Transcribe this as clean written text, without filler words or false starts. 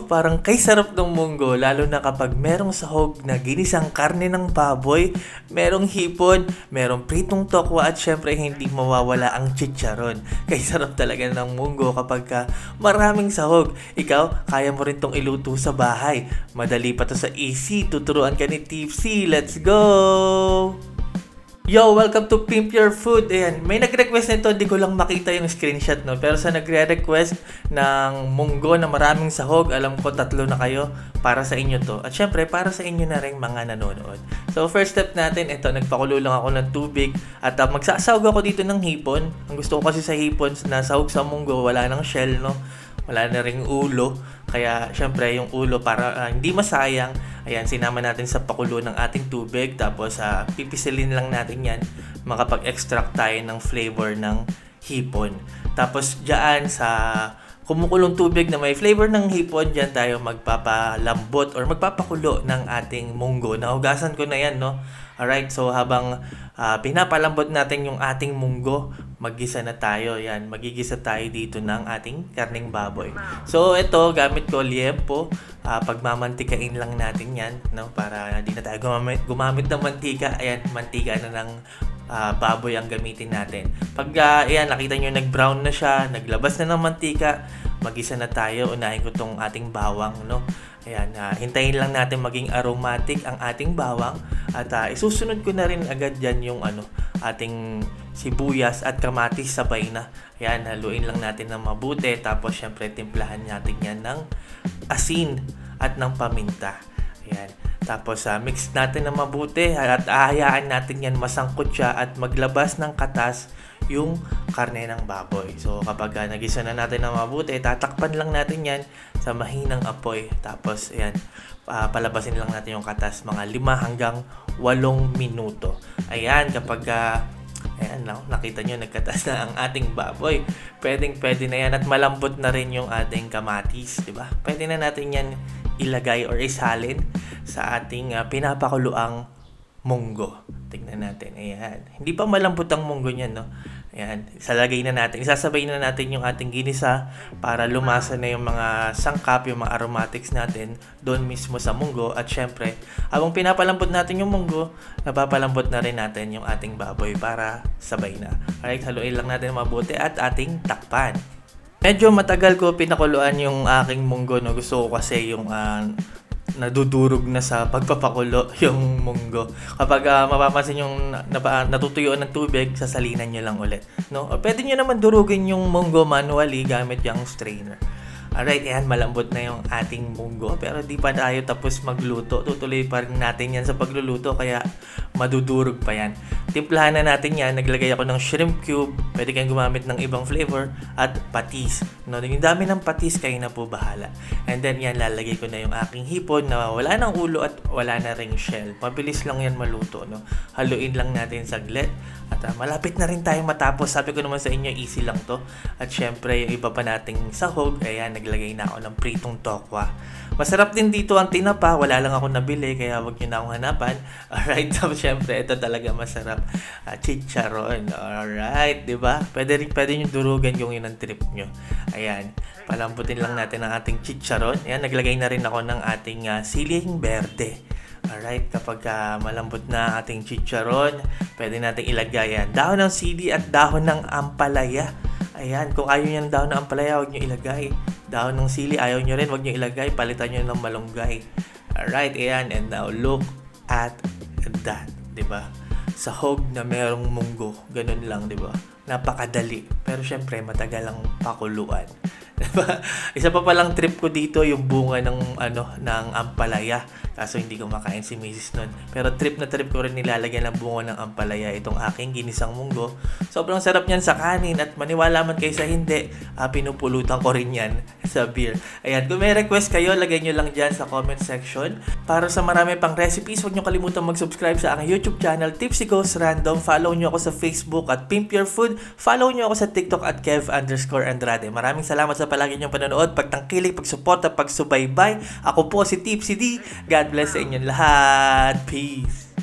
Parang kay sarap ng munggo, lalo na kapag merong sahog na ginisang karne ng baboy, merong hipon, merong pritong tokwa at syempre hindi mawawala ang chicharon. Kay sarap talaga ng munggo kapag maraming sahog. Ikaw, kaya mo rin tong iluto sa bahay. Madali pa to sa easy, tuturuan ka ni Tipsy. Let's go! Yo, welcome to Pimp Your Food. Ayan, may nag-request nito, hindi ko lang makita yung screenshot, no? Pero sa nagre-request ng munggo na maraming sahog, alam ko 3 na kayo, para sa inyo to. At syempre, para sa inyo na rin mga nanonood. So, first step natin, ito, nagpakulo lang ako ng tubig at magsasahog ako dito ng hipon. Ang gusto ko kasi sa hipon, na sahog sa munggo, wala nang shell, no? Wala na ring ulo. Kaya, syempre, yung ulo para hindi masayang. Ayan, sinama natin sa pakulo ng ating tubig. Tapos, pipisilin lang natin yan. Makapag-extract tayo ng flavor ng hipon. Tapos, dyan sa kumukulong tubig na may flavor ng hipon, dyan tayo magpapalambot or magpapakulo ng ating munggo. Nahugasan ko na yan, no? Alright, so habang pinapalambot natin yung ating munggo, maggisa na tayo. Yan, magigisa tayo dito ng ating karning baboy. So, ito, gamit ko liempo. Pagmamantikain lang natin yan, no? Para hindi na tayo gumamit ng mantika. Ayan, mantika na ng baboy ang gamitin natin. Pag, ayan, nakita nyo nag-brown na siya, naglabas na ng mantika, magisa na tayo. Unahin ko tong ating bawang, no? Ayan, hintayin lang natin maging aromatic ang ating bawang. At isusunod ko na rin agad dyan yung ating sibuyas at kamatis sabay na. Ayan, haluin lang natin ng mabuti. Tapos, syempre, timplahan natin yan ng asin at ng paminta. Ayan. Tapos, mix natin ng mabuti at ahayaan natin yan masangkot siya at maglabas ng katas yung karne ng baboy. So, kapag nagisa na natin ng mabuti, tatakpan lang natin yan sa mahinang apoy. Tapos, ayan, palabasin lang natin yung katas mga 5 hanggang 8 minuto. Ayan, kapag ayan, nakita nyo, nagkatas na ang ating baboy. Pwede na yan at malambot na rin yung ating kamatis, di ba? Pwede na natin yan ilagay or isalin sa ating pinapakuluang munggo. Tingnan natin, ayan. Hindi pa malambot ang munggo niyan, no? Ayan, isasabay na natin yung ating ginisa para lumasa na yung mga sangkap, yung mga aromatics natin doon mismo sa munggo. At syempre, habang pinapalambot natin yung munggo, napapalambot na rin natin yung ating baboy para sabay na. Alright, haluin lang natin mabuti at ating takpan. Medyo matagal ko pinakuluan yung aking munggo, no? Gusto ko kasi yung nadudurog na sa pagpapakulo yung munggo. Kapag mapapansin yung natutuyuan ng tubig, sasalinan nyo lang ulit, no? O pwede nyo naman durugin yung munggo manually gamit yung strainer. Alright, ayan, malambot na yung ating munggo. Pero di pa tayo tapos magluto. Tutuloy pa rin natin yan sa pagluluto, kaya madudurog pa yan. Timplahan na natin yan. Naglagay ako ng shrimp cube. Pwede kayong gumamit ng ibang flavor. At patis, no? Yung dami ng patis, kayo na po bahala. And then yan, lalagay ko na yung aking hipon na wala ng ulo at wala na ring shell. Mabilis lang yan maluto, no? Haluin lang natin saglit. At malapit na rin tayo matapos. Sabi ko naman sa inyo, easy lang to. At syempre, yung iba pa nating sahog, ayan, naglagay na ako ng pritong tokwa. Masarap din dito ang tinapa. Wala lang ako nabili, kaya wag nyo na akong hanapan. Alright, so syempre, ito talaga masarap. Chicharon. Alright, diba? Pwede nyo durugan yung yun ang trip nyo. Ayan, palambutin lang natin ang ating chicharon. Ayan, naglagay na rin ako ng ating siling berde. Alright, kapag malambot na ating chicharon, pwede natin ilagay yan dahon ng sili at dahon ng ampalaya. Ayan, kung ayaw nyo ng dahon ng ampalaya, huwag nyo ilagay. Dahon ng sili, ayaw nyo rin, huwag nyo ilagay. Palitan nyo ng malunggay. Alright, ayan, and now look at that, diba? Sahog na merong munggo, ganun lang, diba? Napakadali, pero syempre matagal ang pakuluan. Diba? Isa pa palang trip ko dito yung bunga ng ng ampalaya. Kaso hindi ko makain si Mrs. nun. Pero trip na trip ko rin nilalagyan ng bunga ng ampalaya itong aking ginisang munggo. Sobrang sarap niyan sa kanin at maniwala man kayo sa hindi, pinupulutan ko rin yan sa beer. Ayan, kung may request kayo, lagay nyo lang dyan sa comment section. Para sa marami pang recipes, huwag nyo kalimutan mag-subscribe sa aking YouTube channel, Tipsy Goes Random. Follow nyo ako sa Facebook at Pimp Your Food. Follow nyo ako sa TikTok at Kev_Andrade. Maraming salamat sa palagi niyong panonood, pagtangkilik, pagsuporta, pagsubaybay. Ako po si Tipsy D. God bless sa inyong lahat. Peace.